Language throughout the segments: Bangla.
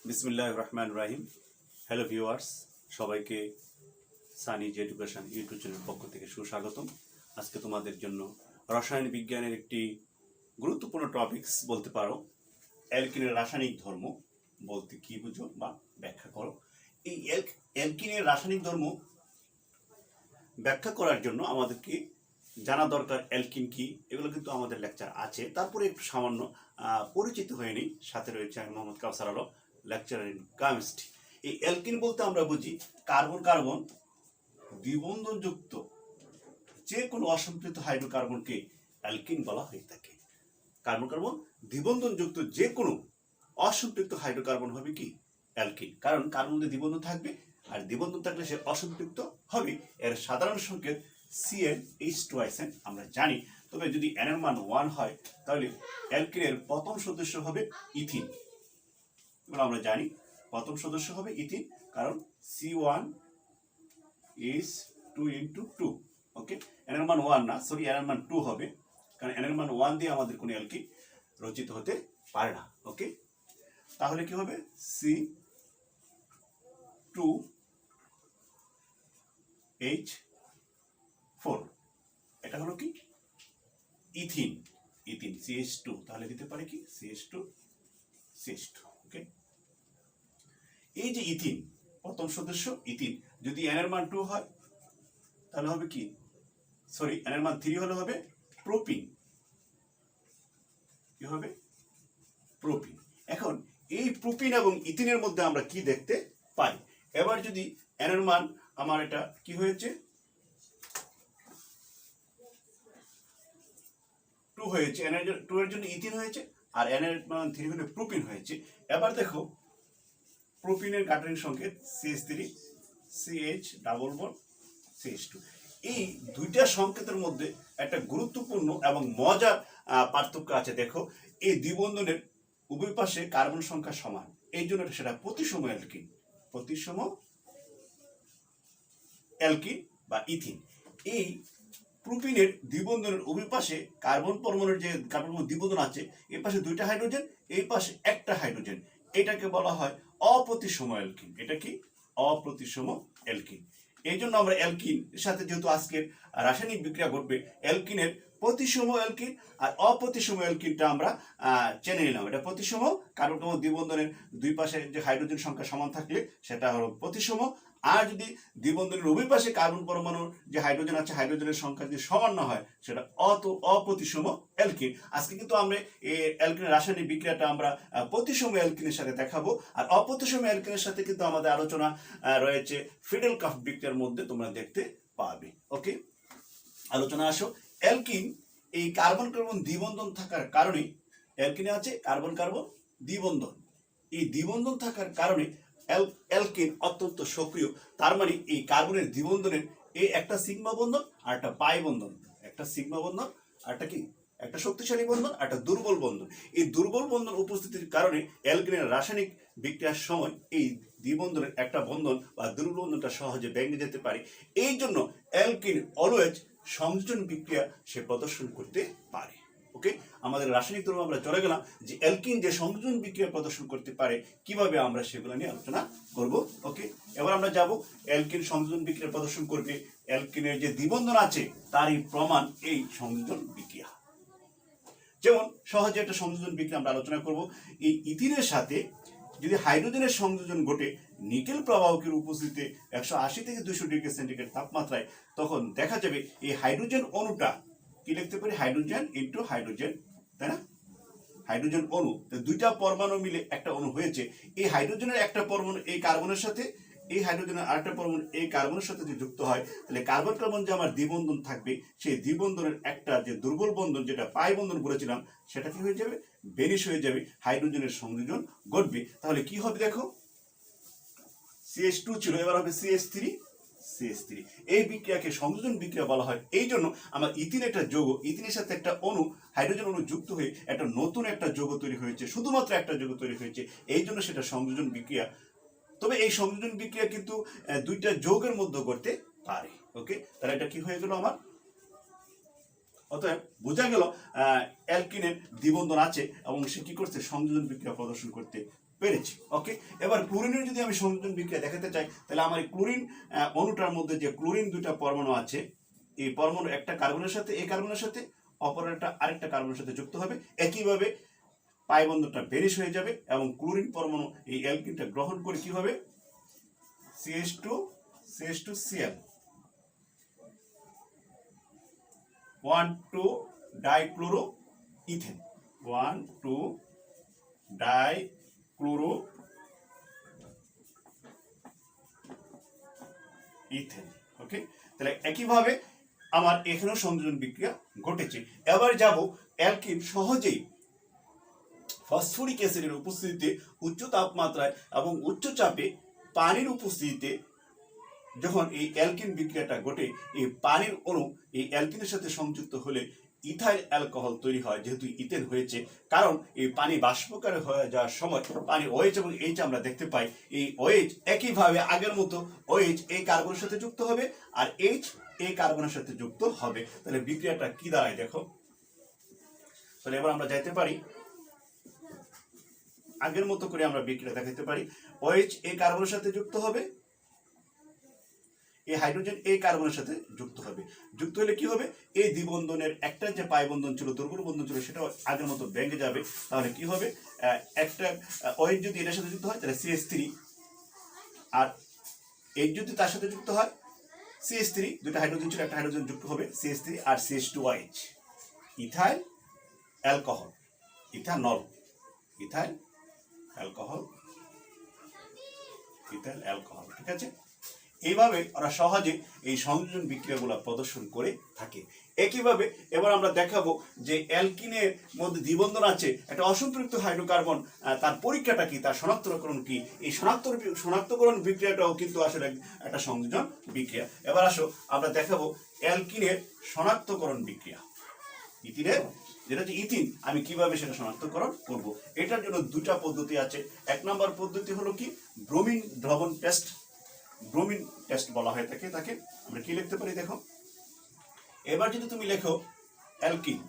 বিসমিল্লাহির রহমানির রহিম। হ্যালো ভিউয়ার্স, সবাইকে সানিজ এডুকেশন ইউটিউব চ্যানেলের পক্ষ থেকে সুস্বাগতম। আজকে তোমাদের জন্য রসায়ন বিজ্ঞানের একটি গুরুত্বপূর্ণ টপিকস বলতে পারো, অ্যালকিনের রাসায়নিক ধর্ম বলতে কি বুঝো বা ব্যাখ্যা করো। এই অ্যালকিনের রাসায়নিক ধর্ম ব্যাখ্যা করার জন্য আমাদেরকে জানা দরকার অ্যালকিন কি, এগুলো কিন্তু আমাদের লেকচার আছে। তারপরে একটু সামান্য পরিচিত হয়ে নিই। সাথে রয়েছে আমি মোহাম্মদ কাউসার আলম, লেকচারার ইন কেমিস্ট্রি। এই অ্যালকিন বলতে আমরা বুঝি কার্বন কার্বন দ্বিবন্ধনযুক্ত যে কোনো অসম্পৃক্ত হাইড্রোকার্বনকে অ্যালকিন বলা হয়ে থাকে। কার্বন কার্বন দ্বিবন্ধনযুক্ত যে কোনো অসম্পৃক্ত হাইড্রোকার্বন হবে কি অ্যালকিন, কারণ কার্বন মধ্যে দ্বিবন্ধন থাকবে, আর দ্বিবন্ধন থাকলে সে অসম্পৃক্ত হবে। এর সাধারণ সংকেত CnH2 আমরা জানি। তবে যদি n এর মান 1 হয় তাহলে অ্যালকিনের প্রথম সদস্য হবে ইথিন। আমরা জানি প্রথম সদস্য হবে ইথিন, কারণ C1H2 ওকে। n এর মান 1 না, সরি, n এর মান 2 হবে, কারণ n এর মান 1 দিয়ে আমাদের কোনো অ্যালকিন রচিত হতে পারে না। ওকে, তাহলে কি হবে C2H4, এটা হলো কি ইথিন। ইথিন CH2, তাহলে দিতে পারে কি CH2 CH2। ওকে, এই যে ইথিন প্রথম সদস্য ইথিন, যদি n এর মান 2 হয় তাহলে হবে কি, সরি, n এর মান 3 হলে হবে প্রোপিন। কি হবে? প্রোপিন। এখন এই প্রোপিন এবং ইথিনের মধ্যে আমরা কি দেখতে পাই? এবার যদি n এর মান আমার এটা কি হয়েছে 2 হয়েছে, n এর 2 এর জন্য ইথিন হয়েছে, আর n এর মান 3 হলে প্রোপিন হয়েছে। এবার দেখো প্রোপিনের গাঠনিক সংকেত CH3 CH double bond CH2। এই দুইটা সংকেতের মধ্যে একটা গুরুত্বপূর্ণ এবং মজার পার্থক্য আছে। দেখো, এই দ্বিবন্ধনের উভয় পাশে কার্বন সংখ্যা সমান, এই জন্য সেটা প্রতিসম অ্যালকিন। প্রতিসম অ্যালকিন বা ইথিন। এই প্রোপিনের দ্বিবন্ধনের উভয় পাশে কার্বন পরমাণুর যে কার্বন দ্বিবন্ধন আছে, এই পাশে দুইটা হাইড্রোজেন, এই পাশে একটা হাইড্রোজেন, এটাকে বলা হয় অপ্রতিসম অ্যালকিন। এটা কি? অপ্রতিসম অ্যালকিন। এই জন্য আমরা অ্যালকিন সাথে যেহেতু আজকের রাসায়নিক বিক্রিয়া ঘটবে, অ্যালকিনের প্রতিসম অ্যালকিন আর অপ্রতিসম অ্যালকিনটা আমরা জেনে নিলাম। এটা প্রতিসম, কার্বন কার্বন দ্বিবন্ধনের দুই পাশে যে হাইড্রোজেন সংখ্যা সমান থাকলে সেটা হলো প্রতিসম। আর যদি দ্বিবন্ধনের উভয় পাশে কার্বন পরমাণুর যে হাইড্রোজেন আছে, হাইড্রোজেনের সংখ্যা যদি সমান না হয়, সেটা অপ্রতিসম অ্যালকিন। আজকে কিন্তু আমরা এই অ্যালকিনের রাসায়নিক বিক্রিয়াটা আমরা প্রতিসম অ্যালকিনের সাথে দেখাবো। আর অপ্রতিসম অ্যালকিনের সাথে কিন্তু আমাদের আলোচনা রয়েছে ফিডেল-কার্ভ বিক্রিয়ার মধ্যে, তোমরা দেখতে পাবে। ওকে, আলোচনা আসো। অ্যালকিন এই কার্বন কার্বন দ্বিবন্ধন থাকার কারণে, অ্যালকিনে আছে কার্বন কার্বন দ্বিবন্ধন, এই দ্বিবন্ধন থাকার কারণে অ্যালকিন অত্যন্ত সক্রিয়। তার মানে এই কার্বনের দ্বিবন্ধনের এই একটা সিগমা বন্ধন আর একটা পাই বন্ধন, একটা সিগমা বন্ধন আর একটা কি, একটা শক্তিশালী বন্ধন আর একটা দুর্বল বন্ধন। এই দুর্বল বন্ধন উপস্থিতির কারণে অ্যালকিনের রাসায়নিক বিক্রিয়ার সময় এই দ্বিবন্ধনের একটা বন্ধন বা দুর্বল বন্ধনটা সহজে ভেঙে যেতে পারে। এই জন্য অ্যালকিন অলওয়েজ সংযোজন বিক্রিয়া সে প্রদর্শন করতে পারে। ওকে, আমাদের রাসায়নিক ধর্ম আমরা চলে গেলাম যে অ্যালকিন যে সংযোজন বিক্রিয়া প্রদর্শন করতে পারে, কিভাবে আমরা সেগুলো নিয়ে আলোচনা করব। ওকে, এবার আমরা যাব অ্যালকিন সংযোজন বিক্রিয়া প্রদর্শন করবে। অ্যালকিনের যে দ্বিবন্ধন আছে তারই প্রমাণ এই সংযোজন বিক্রিয়া। যেমন সহজে একটা সংযোজন বিক্রিয়া আমরা আলোচনা করব। এই ইথিনের সাথে যদি হাইড্রোজেনের সংযোজন ঘটে নিকেল প্রবাহকের উপস্থিতিতে 180 থেকে 200 ডিগ্রি সেন্টিগ্রেড তাপমাত্রায়, তখন দেখা যাবে এই হাইড্রোজেন অণুটা কি লিখতে পারি, হাইড্রোজেন ইনটু হাইড্রোজেন, তাই না? হাইড্রোজেন অণু, দুইটা পরমাণু মিলে একটা অণু হয়েছে। এই হাইড্রোজেনের একটা পরমাণু এই কার্বনের সাথে, এই হাইড্রোজেনের আরেকটা পরমাণু এই কার্বনের সাথে যদি যুক্ত হয়, তাহলে কার্বন কার্বন যে আমার দ্বিবন্ধন থাকবে, সেই দ্বিবন্ধনের একটা যে দুর্বল বন্ধন, যেটা পাই বন্ধন বলেছিলাম, সেটা কি হয়ে যাবে, বেনিশ হয়ে যাবে, হাইড্রোজেনের সংযোজন ঘটবে। তাহলে কি হবে দেখো, CH2 ছিল, এবার হবে CH3 CH3। এই বিক্রিয়াকে সংযোজন বিক্রিয়া বলা হয়। এই জন্য আমার ইথিন একটা যৌগ, ইথিনের সাথে একটা অণু, হাইড্রোজেন অণু যুক্ত হয়ে একটা নতুন একটা যৌগ তৈরি হয়েছে, শুধুমাত্র একটা যৌগ তৈরি হয়েছে, এই জন্য সেটা সংযোজন বিক্রিয়া। তবে এই সংযোজন বিক্রিয়া কিন্তু দুইটা যৌগের মধ্যে করতে পারে। ওকে, তাহলে এটা কি হয়ে গেল আমার, অতএব বোঝা গেল অ্যালকিনের দ্বিবন্ধন আছে এবং সে কি করছে, সংযোজন বিক্রিয়া প্রদর্শন করতে পেরেছি। ওকে, এবার ক্লোরিনের যদি আমি সংযোজন বিক্রিয়া দেখাতে চাই, তাহলে আমার এই ক্লোরিন অণুটার মধ্যে যে ক্লোরিন দুইটা পরমাণু আছে, এই পরমাণু একটা কার্বনের সাথে, এই কার্বনের সাথে, অপর একটা আরেকটা কার্বনের সাথে যুক্ত হবে। একইভাবে পাই বন্ধনটা ভ্যানিশ হয়ে যাবে এবং ক্লোরিন পরমাণু এই অ্যালকিনটা গ্রহণ করে কি হবে, CH2Cl 1,2 dichloro ethane, 1,2 dichloro ethane. Okay, তাহলে একইভাবে আমার এখানেও সংযোজন বিক্রিয়া ঘটেছে। এবার যাব অ্যালকিন সহজেই ফসফরিক অ্যাসিডের উপস্থিতিতে উচ্চ তাপমাত্রায় এবং উচ্চ চাপে পানির উপস্থিতিতে যখন এই অ্যালকিন বিক্রিয়াটা ঘটে, এই পানির অণু এই অ্যালকিনের সাথে সংযুক্ত হলে ইথাইল অ্যালকোহল তৈরি হয়, যেহেতু ইথেন হয়েছে। কারণ এই পানি বাষ্পকারে হয়ে যাওয়ার সময় পানি OH এবং H আমরা দেখতে পাই। এই OH একইভাবে আগের মতো OH এই কার্বনের সাথে যুক্ত হবে আর H এই কার্বনের সাথে যুক্ত হবে। তাহলে বিক্রিয়াটা কি দাঁড়ায় দেখো। তাহলে এবার আমরা যাইতে পারি, আগের মতো করে আমরা বিক্রিয়া দেখাতে পারি। OH এই কার্বনের সাথে যুক্ত হবে, এই হাইড্রোজেন এই কার্বনের সাথে যুক্ত হবে। যুক্ত হলে কি হবে, এই দ্বিবন্ধনের একটা যে পাই বন্ধন ছিল, দুর্বল বন্ধন ছিল, সেটাও আগের মতো ভেঙে যাবে। তাহলে কি হবে, একটা OH যদি এটার সাথে যুক্ত হয় তাহলে CH3, আর H যদি তার সাথে যুক্ত হয় CH3, দুটো হাইড্রোজেন ছিল, একটা হাইড্রোজেন যুক্ত হবে CH3 আর CH2OH, ethyl alcohol, ethanol, ethyl alcohol, ethyl alcohol. ঠিক আছে, এইভাবে ওরা সহজে এই সংযোজন বিক্রিয়াগুলো প্রদর্শন করে থাকে। একইভাবে এবার আমরা দেখাবো যে অ্যালকিনের মধ্যে দ্বিবন্ধন আছে, একটা অসম্পৃক্ত হাইড্রোকার্বন, তার পরীক্ষাটা কি, তার শনাক্তকরণ কি। এই শনাক্তকরণ বিক্রিয়াটাও কিন্তু আসলে একটা সংযোজন বিক্রিয়া। এবার আসো আমরা দেখাবো অ্যালকিনের শনাক্তকরণ বিক্রিয়া। ইথিনের, যেটা হচ্ছে ইথিন, আমি কিভাবে সেটা শনাক্তকরণ করব। এটার জন্য দুটা পদ্ধতি আছে। এক নম্বর পদ্ধতি হলো কি, ব্রোমিন দ্রবণ টেস্ট, ব্রোমিন টেস্ট বলা হয় তাকে। আমরা কি লিখতে পারি দেখো। এবার যদি তুমি লেখো অ্যালকিন,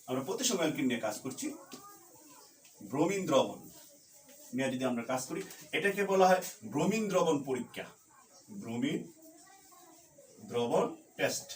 আমরা প্রতি সময় অ্যালকিন নিয়ে কাজ করছি, ব্রোমিন দ্রবণ নিয়ে যদি আমরা কাজ করি, এটাকে বলা হয় ব্রোমিন দ্রবণ পরীক্ষা, ব্রোমিন দ্রবণ টেস্ট।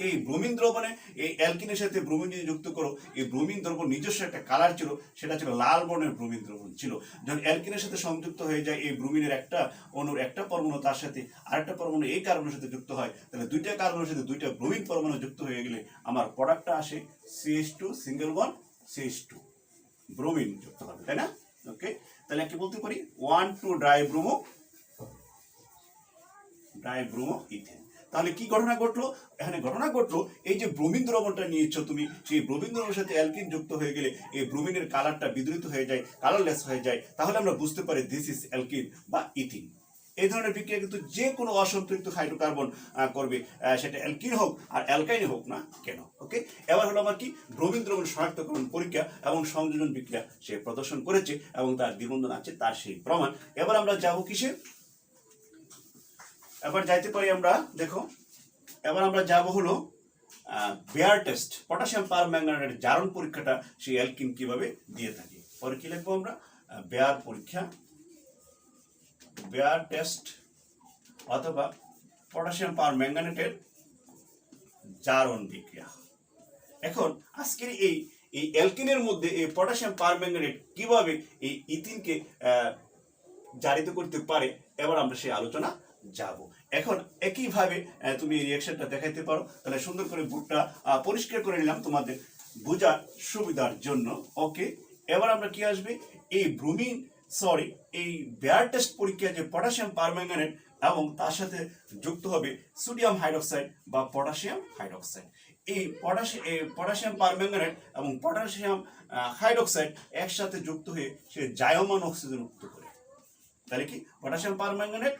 এই ব্রোমিন দ্রবণে এই অ্যালকিনের সাথে ব্রোমিন যদি যুক্ত করো, এই ব্রোমিন দ্রবণ নিজস্ব একটা কালার ছিল, সেটা ছিল লাল বর্ণের ব্রোমিন দ্রবণ ছিল। যখন অ্যালকিনের সাথে সংযুক্ত হয়ে যায় এই ব্রোমিনের একটা অণুর একটা পরমাণু তার সাথে আরেকটা পরমাণু এই কার্বনের সাথে যুক্ত হয়, তাহলে দুইটা কার্বনের সাথে দুইটা ব্রোমিন পরমাণু যুক্ত হয়ে গেলে আমার প্রোডাক্টটা আসে CH2 single bond CH2, bromine যুক্ত হবে, তাই না? ওকে, তাহলে কি বলতে পারি, 1,2 ডাইব্রোমো ইথেন। তাহলে কি ঘটনা ঘটলো, এখানে ঘটনা ঘটলো এই যে ব্রোমিন দ্রবণটা নিয়েছো তুমি, সেই ব্রোমিন দ্রবণের সাথে অ্যালকিন যুক্ত হয়ে গেলে এই ব্রোমিনের কালারটা বিদ্রুত হয়ে যায়, কালারলেস হয়ে যায়। তাহলে আমরা বুঝতে পারি দিস ইজ অ্যালকিন বা ইথিন। এই ধরনের বিক্রিয়া কিন্তু যে কোনো অসম্পৃক্ত হাইড্রোকার্বন করবে, সেটা অ্যালকিন হোক আর অ্যালকাইন হোক না কেন। ওকে, এবার হলো আমার কি, ব্রোমিন দ্রবণ শনাক্তকরণ পরীক্ষা এবং সংযোজন বিক্রিয়া সে প্রদর্শন করেছে এবং তার দ্বিবন্ধন আছে, তার সেই প্রমাণ। এবার আমরা যাবো কিসে, এবার যাইতে পারি আমরা দেখো, এবার আমরা যাব হলো বেয়ার টেস্ট, পটাশিয়াম পারম্যাঙ্গানেটের জারণ পরীক্ষাটা সেই অ্যালকিন কিভাবে দিয়ে থাকে। পরে কি লিখবো আমরা, বেয়ার পরীক্ষা, বেয়ার টেস্ট অথবা পটাশিয়াম পারম্যাঙ্গানেটের জারণ বিক্রিয়া। এখন আজকের এই অ্যালকিনের মধ্যে এই পটাশিয়াম পারম্যাঙ্গানেট কিভাবে এই ইথিনকে জারিত করতে পারে, এবার আমরা সেই আলোচনা যাব। এখন একইভাবে তুমি এই রিঅ্যাকশনটা দেখাইতে পারো। তাহলে সুন্দর করে বুকটা পরিষ্কার করে নিলাম তোমাদের বোঝার সুবিধার জন্য। ওকে, এবার আমরা কি আসবে, এই এই বেয়ার টেস্ট পরীক্ষায় যে পটাশিয়াম পারম্যাঙ্গানেট এবং তার সাথে যুক্ত হবে সোডিয়াম হাইড্রোক্সাইড বা পটাশিয়াম হাইড্রোক্সাইড। এই পটাশিয়াম পারম্যাঙ্গানেট এবং পটাশিয়াম হাইড্রোক্সাইড একসাথে যুক্ত হয়ে সে জায়মান অক্সিজেন উৎপন্ন করে। তাহলে কি, পটাশিয়াম পারম্যাঙ্গানেট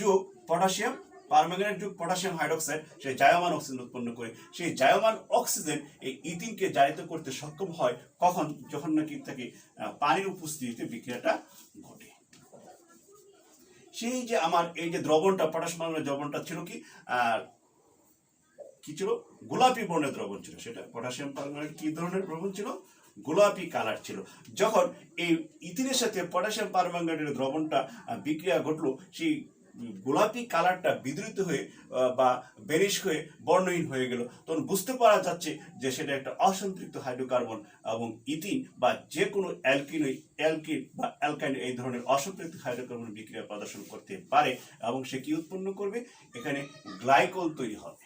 যোগ পটাশিয়াম পারম্যাঙ্গানেট যোগ পটাশিয়াম হাইড্রোক্সাইড সে জায়মান অক্সিজেন উৎপন্ন করে। সেই জায়মান অক্সিজেন এই ইথিনকে জারিত করতে সক্ষম হয় কখন, যখন নাকি তাকে পানির উপস্থিতিতে বিক্রিয়াটা ঘটে। সেই যে আমার এই যে দ্রবণটা, পটাশিয়াম দ্রবণটা ছিল কি কি ছিল, গোলাপি বর্ণের দ্রবণ ছিল। সেটা পটাশিয়াম পারম্যাঙ্গানেট কি ধরনের দ্রবণ ছিল, গোলাপি কালার ছিল। যখন এই ইথিনের সাথে পটাশিয়াম পারম্যাঙ্গানেটের দ্রবণটা বিক্রিয়া ঘটলো, সেই গোলাপি কালারটা বিদ্রুত হয়ে বা বেরিশ হয়ে বর্ণহীন হয়ে গেল, তখন বুঝতে পারা যাচ্ছে যে সেটা একটা অসম্পৃক্ত হাইড্রোকার্বন এবং ইথিন বা যে কোনো অ্যালকিন বা অ্যালকাইন এই ধরনের অসম্পৃক্ত হাইড্রোকার্বন বিক্রিয়া প্রদর্শন করতে পারে এবং সে কি উৎপন্ন করবে, এখানে গ্লাইকল তৈরি হবে,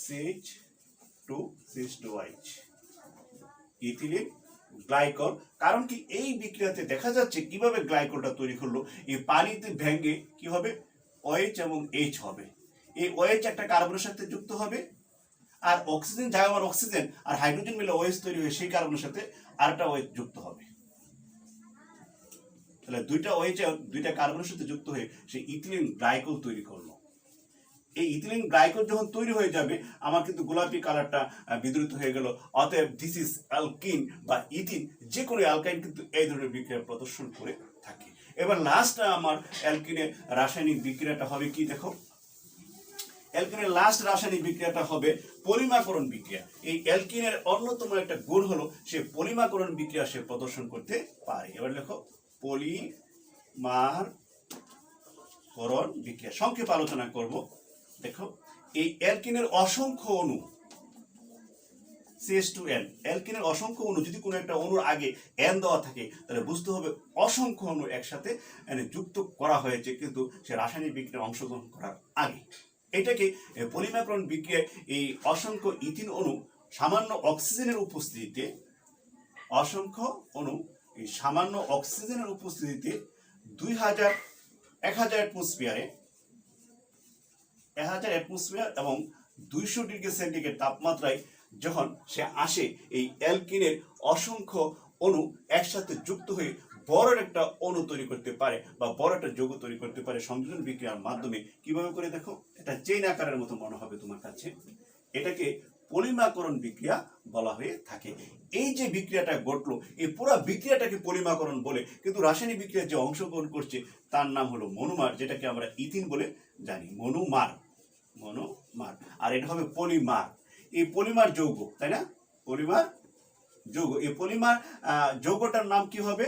CH2CH2OH, ইথিলিন গ্লাইকল। কারণ কি, এই বিক্রিয়াতে দেখা যাচ্ছে কিভাবে গ্লাইকলটা তৈরি করলো, এই পানিতে ভেঙে কি হবে, OH এবং H হবে। এই OH একটা কার্বনের সাথে যুক্ত হবে, আর অক্সিজেন জায়গার অক্সিজেন আর হাইড্রোজেন মিলে OH তৈরি হয়ে সেই কার্বনের সাথে আরেকটা OH যুক্ত হবে। তাহলে দুইটা OH দুইটা কার্বনের সাথে যুক্ত হয়ে সেই ইথিলিন গ্লাইকল তৈরি করলো। এই ইথিলিন গ্লাইকল যখন তৈরি হয়ে যাবে, আমার কিন্তু গোলাপি কালারটা বিদ্রুত হয়ে গেল। অতএব দিস ইজ অ্যালকিন বা ইথিন, যে কোনো অ্যালকাইন কিন্তু এই ধরনের বিক্রিয়া প্রদর্শন করে থাকে। এবার লাস্ট আমার অ্যালকিনের রাসায়নিক বিক্রিয়াটা হবে কি, দেখো, অ্যালকিনের লাস্ট রাসায়নিক বিক্রিয়াটা হবে পলিমাকরণ বিক্রিয়া। এই অ্যালকিনের অন্যতম একটা গুণ হলো সে পলিমাকরণ বিক্রিয়া সে প্রদর্শন করতে পারে। এবার দেখো, পলিমারকরণ বিক্রিয়া সংক্ষেপে আলোচনা করব। দেখো, এই অ্যালকিনের অসংখ্য অণু CH2N, অ্যালকিনের অসংখ্য অণু, যদি কোনো একটা অণুর আগে N দেওয়া থাকে তাহলে বুঝতে হবে অসংখ্য অণু একসাথে যুক্ত করা হয়েছে কিন্তু সে রাসায়নিক বিক্রিয়ায় অংশগ্রহণ করার আগে। এটাকে পলিমাকরণ বিক্রিয়ায় এই অসংখ্য ইথিন অণু সামান্য অক্সিজেনের উপস্থিতিতে, অসংখ্য অণু এই সামান্য অক্সিজেনের উপস্থিতিতে 1000 অ্যাটমসফিয়ারে 1000 অ্যাটমসফিয়ার এবং 200 ডিগ্রি সেন্টিগ্রেড তাপমাত্রায় যখন সে আসে, এই অ্যালকিনের অসংখ্য অণু একসাথে যুক্ত হয়ে বড় একটা অণু তৈরি করতে পারে বা বড় একটা যৌগ তৈরি করতে পারে সংযোজন বিক্রিয়ার মাধ্যমে। কিভাবে করে দেখো, এটা চেইন আকারের মতো মনে হবে তোমার কাছে। এটাকে পলিমাকরণ বিক্রিয়া বলা হয়ে থাকে। এই যে বিক্রিয়াটা ঘটলো, এই পুরো বিক্রিয়াটাকে পলিমাকরণ বলে, কিন্তু রাসায়নিক বিক্রিয়ায় যে অংশগ্রহণ করছে তার নাম হলো মনোমার, যেটাকে আমরা ইথিন বলে জানি, মনোমার। আর এটা হবে পলিমার। এই পলিমার যৌগ, তাই না, পলিমার যৌগ। এই পলিমার যৌগটার নাম কি হবে,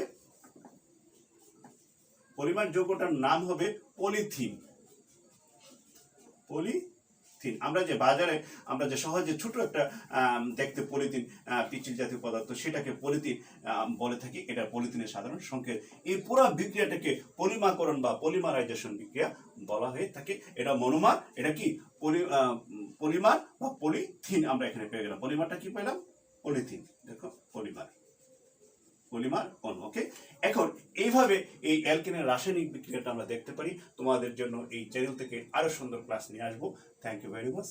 পলিমার যৌগটার নাম হবে পলিথিন। আমরা যে বাজারে আমরা যে সহজে ছোট একটা দেখতে পলিথিন পিচ্ছিল জাতীয় পদার্থ, সেটাকে পলিথিন বলে থাকি। এটা পলিথিনের সাধারণ সংকেত। এই পুরো বিক্রিয়াটাকে পলিমাকরণ বা পলিমারাইজেশন বিক্রিয়া বলা হয়ে থাকে। এটা মনোমার, এটা কি পলিমার বা পলিথিন আমরা এখানে পেয়ে গেলাম। পলিমারটা কি পেলাম, পলিথিন। দেখো, পলিমার অণু। ওকে, এখন এইভাবে এই অ্যালকিনের রাসায়নিক বিক্রিয়াটা আমরা দেখতে পারি। তোমাদের জন্য এই চ্যানেল থেকে আরো সুন্দর ক্লাস নিয়ে আসবো। Thank you very much.